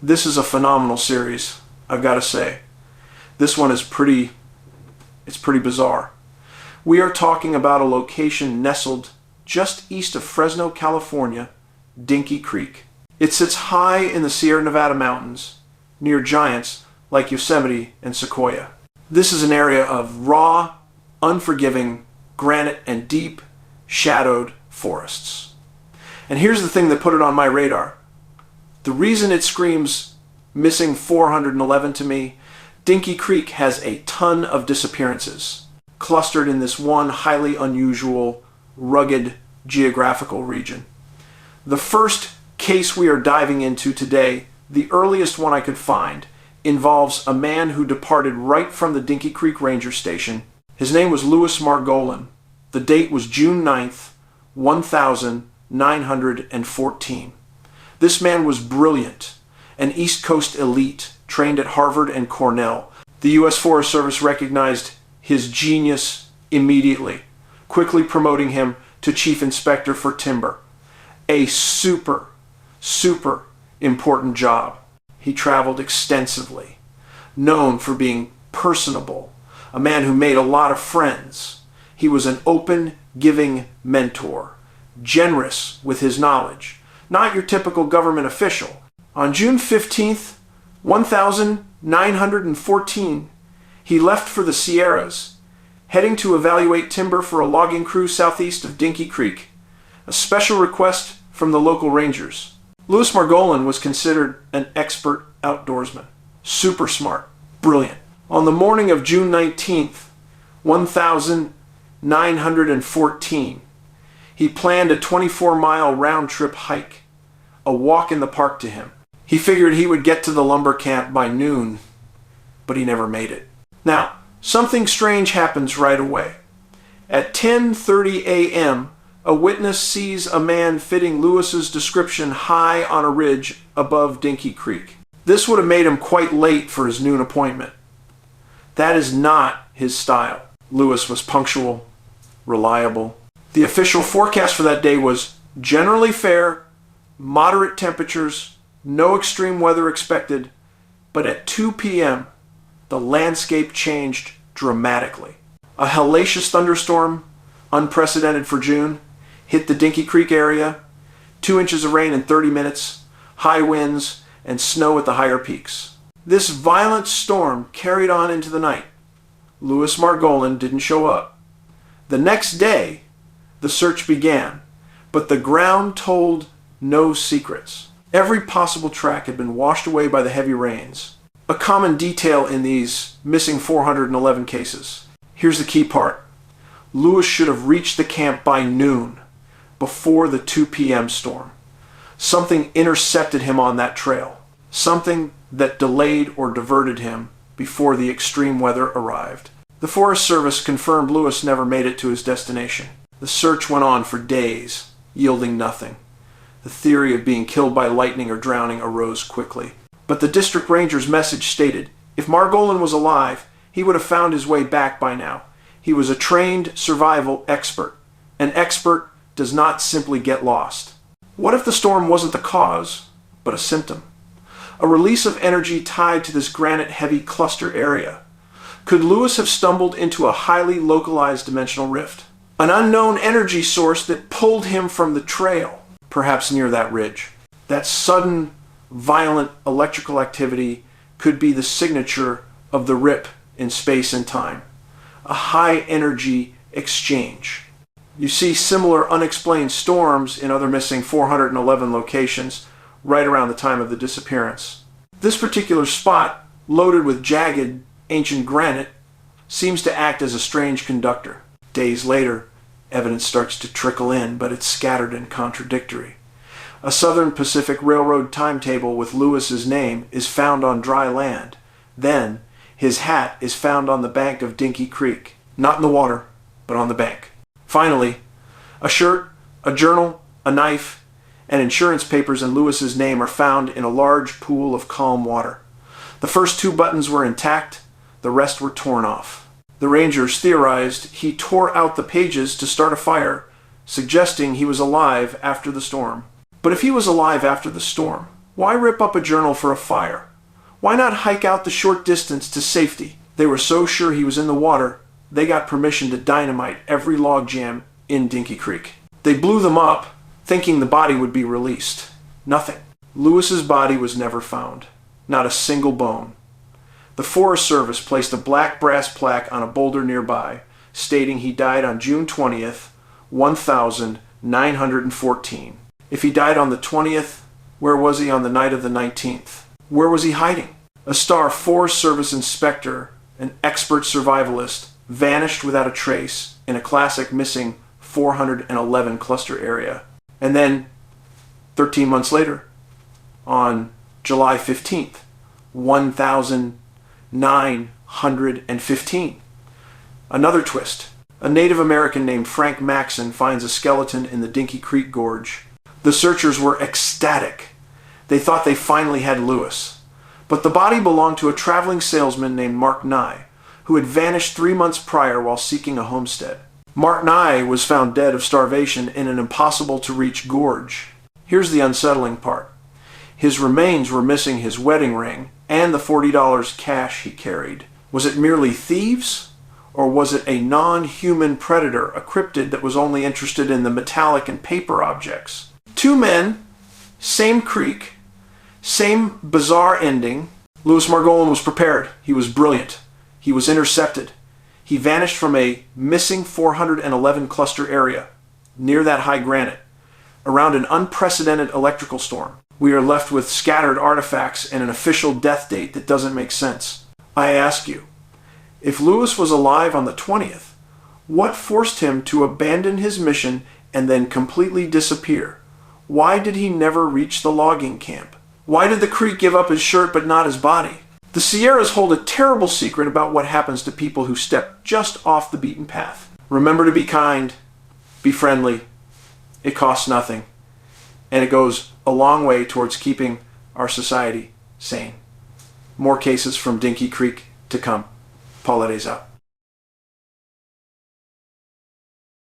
This is a phenomenal series, I've got to say. This one is pretty bizarre. We are talking about a location nestled just east of Fresno, California, Dinky Creek. It sits high in the Sierra Nevada mountains, near giants like Yosemite and Sequoia. This is an area of raw, unforgiving granite and deep, shadowed forests. And here's the thing that put it on my radar. The reason it screams missing 411 to me, Dinky Creek has a ton of disappearances, clustered in this one highly unusual, rugged geographical region. The first case we are diving into today, the earliest one I could find, involves a man who departed right from the Dinky Creek Ranger Station. His name was Louis Margolin. The date was June 9th, 1914. This man was brilliant, an East Coast elite trained at Harvard and Cornell. The U.S. Forest Service recognized his genius immediately, quickly promoting him to Chief Inspector for Timber. A super important job. He traveled extensively, known for being personable, a man who made a lot of friends. He was an open, giving mentor, generous with his knowledge, not your typical government official. On June 15th, 1914, he left for the Sierras, heading to evaluate timber for a logging crew southeast of Dinky Creek, a special request from the local rangers. Louis Margolin was considered an expert outdoorsman, super smart, brilliant. On the morning of June 19th, 1914, he planned a 24-mile round-trip hike, a walk in the park to him. He figured he would get to the lumber camp by noon, but he never made it. Now, something strange happens right away. At 10:30 a.m., a witness sees a man fitting Lewis's description high on a ridge above Dinky Creek. This would have made him quite late for his noon appointment. That is not his style. Lewis was punctual, reliable. The official forecast for that day was generally fair, moderate temperatures, no extreme weather expected, but at 2 p.m., the landscape changed dramatically. A hellacious thunderstorm, unprecedented for June, hit the Dinky Creek area, 2 inches of rain in 30 minutes, high winds, and snow at the higher peaks. This violent storm carried on into the night. Louis Margolin didn't show up. The next day, the search began, but the ground told no secrets. Every possible track had been washed away by the heavy rains. A common detail in these missing 411 cases. Here's the key part. Louis should have reached the camp by noon, before the 2 p.m. storm. Something intercepted him on that trail. Something that delayed or diverted him before the extreme weather arrived. The Forest Service confirmed Louis never made it to his destination. The search went on for days, yielding nothing. The theory of being killed by lightning or drowning arose quickly. But the district ranger's message stated, if Margolin was alive, he would have found his way back by now. He was a trained survival expert. An expert does not simply get lost. What if the storm wasn't the cause, but a symptom? A release of energy tied to this granite-heavy cluster area. Could Louis have stumbled into a highly localized dimensional rift? An unknown energy source that pulled him from the trail, perhaps near that ridge. That sudden, violent electrical activity could be the signature of the rip in space and time. A high-energy exchange. You see similar unexplained storms in other missing 411 locations right around the time of the disappearance. This particular spot, loaded with jagged, ancient granite, seems to act as a strange conductor. Days later, evidence starts to trickle in, but it's scattered and contradictory. A Southern Pacific Railroad timetable with Lewis's name is found on dry land. Then, his hat is found on the bank of Dinky Creek. Not in the water, but on the bank. Finally, a shirt, a journal, a knife, and insurance papers in Lewis's name are found in a large pool of calm water. The first 2 buttons were intact, the rest were torn off. The Rangers theorized he tore out the pages to start a fire, suggesting he was alive after the storm. But if he was alive after the storm, Why rip up a journal for a fire? Why not hike out the short distance to safety? They were so sure he was in the water, they got permission to dynamite every log jam in Dinky Creek. They blew them up, thinking the body would be released. Nothing. Lewis's body was never found. Not a single bone. The Forest Service placed a black brass plaque on a boulder nearby, stating he died on June 20th, 1914. If he died on the 20th, where was he on the night of the 19th? Where was he hiding? A star Forest Service inspector, an expert survivalist, vanished without a trace in a classic missing 411 cluster area. And then, 13 months later, on July 15th, 1915. Another twist. A Native American named Frank Maxon finds a skeleton in the Dinky Creek Gorge. The searchers were ecstatic. They thought they finally had Lewis. But the body belonged to a traveling salesman named Mark Nye, who had vanished 3 months prior while seeking a homestead. Mark Nye was found dead of starvation in an impossible-to-reach gorge. Here's the unsettling part. His remains were missing his wedding ring and the $40 cash he carried. Was it merely thieves? Or was it a non-human predator, a cryptid that was only interested in the metallic and paper objects? 2 men, same creek, same bizarre ending. Louis Margolin was prepared. He was brilliant. He was intercepted. He vanished from a missing 411 cluster area near that high granite around an unprecedented electrical storm. We are left with scattered artifacts and an official death date that doesn't make sense. I ask you, if Lewis was alive on the 20th, what forced him to abandon his mission and then completely disappear? Why did he never reach the logging camp? Why did the creek give up his shirt but not his body? The Sierras hold a terrible secret about what happens to people who step just off the beaten path. Remember to be kind, be friendly. It costs nothing, and it goes a long way towards keeping our society sane. More cases from Dinky Creek to come. Paul Ledes out.